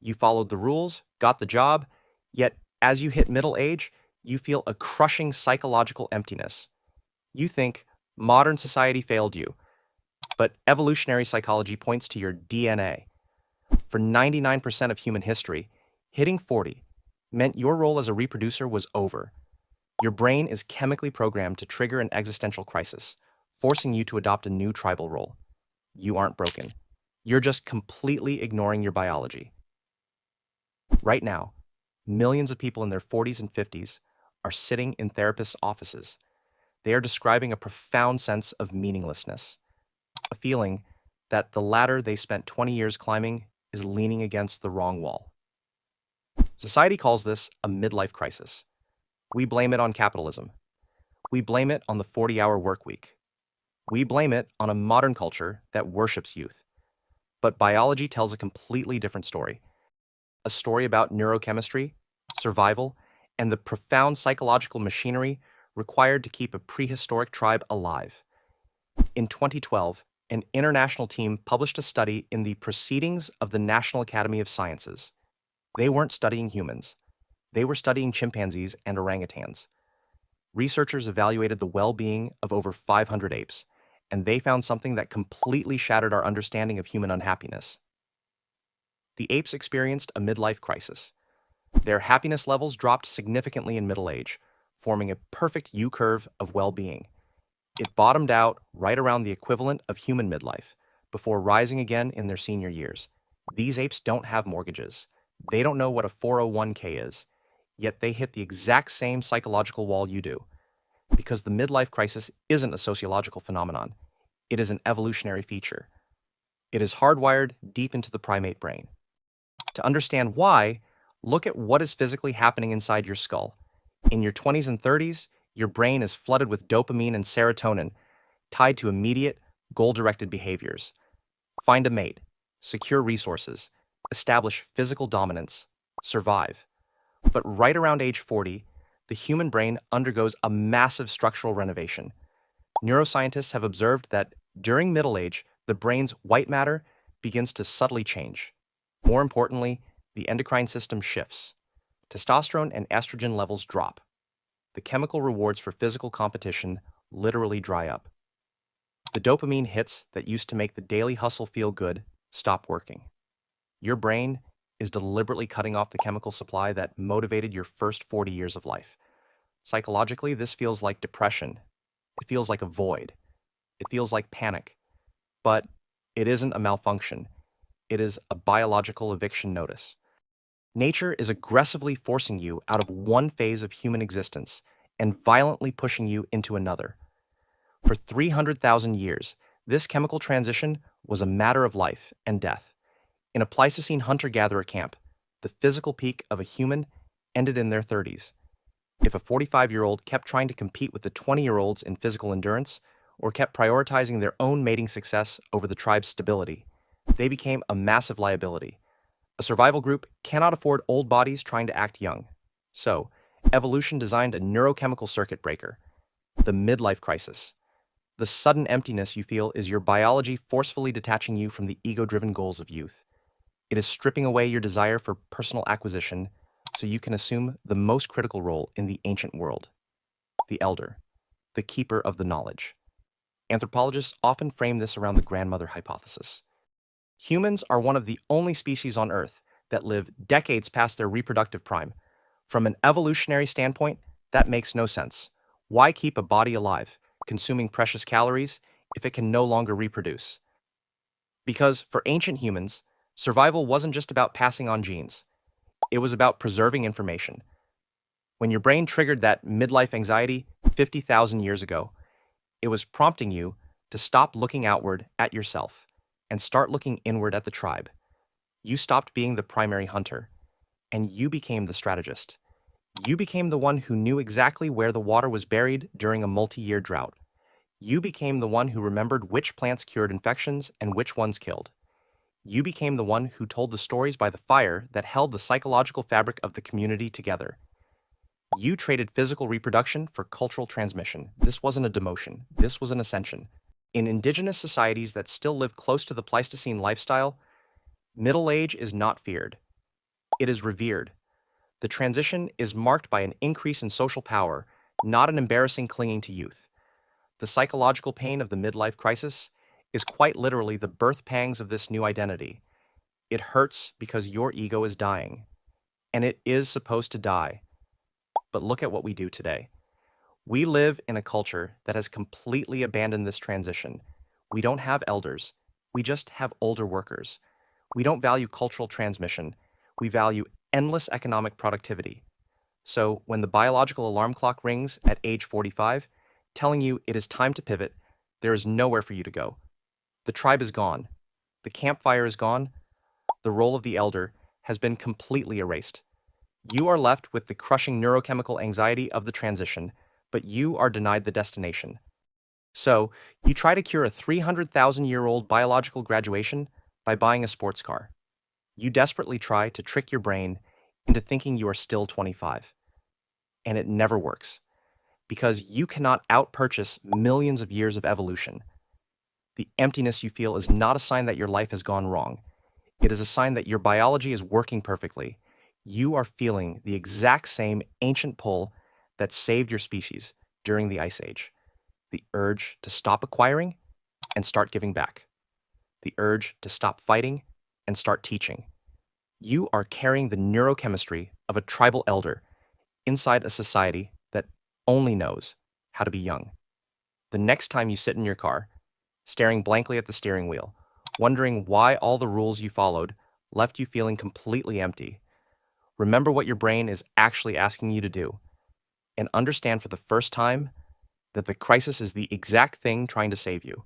You followed the rules, got the job, yet as you hit middle age, you feel a crushing psychological emptiness. You think modern society failed you, but evolutionary psychology points to your DNA. For 99% of human history, hitting 40 meant your role as a reproducer was over. Your brain is chemically programmed to trigger an existential crisis, forcing you to adopt a new tribal role. You aren't broken. You're just completely ignoring your biology. Right now, millions of people in their 40s and 50s are sitting in therapists' offices. They are describing a profound sense of meaninglessness, a feeling that the ladder they spent 20 years climbing is leaning against the wrong wall. Society calls this a midlife crisis. We blame it on capitalism. We blame it on the 40-hour work week. We blame it on a modern culture that worships youth. But biology tells a completely different story. A story about neurochemistry, survival, and the profound psychological machinery required to keep a prehistoric tribe alive. In 2012, an international team published a study in the Proceedings of the National Academy of Sciences. They weren't studying humans. They were studying chimpanzees and orangutans. Researchers evaluated the well-being of over 500 apes, and they found something that completely shattered our understanding of human unhappiness. The apes experienced a midlife crisis. Their happiness levels dropped significantly in middle age, forming a perfect U-curve of well-being. It bottomed out right around the equivalent of human midlife, before rising again in their senior years. These apes don't have mortgages. They don't know what a 401k is, yet they hit the exact same psychological wall you do. Because the midlife crisis isn't a sociological phenomenon. It is an evolutionary feature. It is hardwired deep into the primate brain. To understand why, look at what is physically happening inside your skull. In your 20s and 30s, your brain is flooded with dopamine and serotonin, tied to immediate, goal-directed behaviors. Find a mate, secure resources, establish physical dominance, survive. But right around age 40, the human brain undergoes a massive structural renovation. Neuroscientists have observed that during middle age, the brain's white matter begins to subtly change. More importantly, the endocrine system shifts. Testosterone and estrogen levels drop. The chemical rewards for physical competition literally dry up. The dopamine hits that used to make the daily hustle feel good stop working. Your brain is deliberately cutting off the chemical supply that motivated your first 40 years of life. Psychologically, this feels like depression. It feels like a void. It feels like panic. But it isn't a malfunction. It is a biological eviction notice. Nature is aggressively forcing you out of one phase of human existence and violently pushing you into another. For 300,000 years, this chemical transition was a matter of life and death. In a Pleistocene hunter-gatherer camp, the physical peak of a human ended in their 30s. If a 45-year-old kept trying to compete with the 20-year-olds in physical endurance, or kept prioritizing their own mating success over the tribe's stability, they became a massive liability. A survival group cannot afford old bodies trying to act young. So, evolution designed a neurochemical circuit breaker, the midlife crisis. The sudden emptiness you feel is your biology forcefully detaching you from the ego-driven goals of youth. It is stripping away your desire for personal acquisition so you can assume the most critical role in the ancient world, the elder, the keeper of the knowledge. Anthropologists often frame this around the grandmother hypothesis. Humans are one of the only species on Earth that live decades past their reproductive prime. From an evolutionary standpoint, that makes no sense. Why keep a body alive, consuming precious calories, if it can no longer reproduce? Because for ancient humans, survival wasn't just about passing on genes. It was about preserving information. When your brain triggered that midlife anxiety 50,000 years ago, it was prompting you to stop looking outward at yourself and start looking inward at the tribe. You stopped being the primary hunter, and you became the strategist. You became the one who knew exactly where the water was buried during a multi-year drought. You became the one who remembered which plants cured infections and which ones killed. You became the one who told the stories by the fire that held the psychological fabric of the community together. You traded physical reproduction for cultural transmission. This wasn't a demotion. This was an ascension. In indigenous societies that still live close to the Pleistocene lifestyle, middle age is not feared. It is revered. The transition is marked by an increase in social power, not an embarrassing clinging to youth. The psychological pain of the midlife crisis is quite literally the birth pangs of this new identity. It hurts because your ego is dying, and it is supposed to die. But look at what we do today. We live in a culture that has completely abandoned this transition. We don't have elders, we just have older workers. We don't value cultural transmission, we value endless economic productivity. So when the biological alarm clock rings at age 45, telling you it is time to pivot, there is nowhere for you to go. The tribe is gone. The campfire is gone. The role of the elder has been completely erased. You are left with the crushing neurochemical anxiety of the transition, but you are denied the destination. So, you try to cure a 300,000-year-old biological graduation by buying a sports car. You desperately try to trick your brain into thinking you are still 25. And it never works, because you cannot outpurchase millions of years of evolution. The emptiness you feel is not a sign that your life has gone wrong. It is a sign that your biology is working perfectly. You are feeling the exact same ancient pull that saved your species during the Ice Age. The urge to stop acquiring and start giving back. The urge to stop fighting and start teaching. You are carrying the neurochemistry of a tribal elder inside a society that only knows how to be young. The next time you sit in your car, staring blankly at the steering wheel, wondering why all the rules you followed left you feeling completely empty, remember what your brain is actually asking you to do, and understand for the first time that the crisis is the exact thing trying to save you.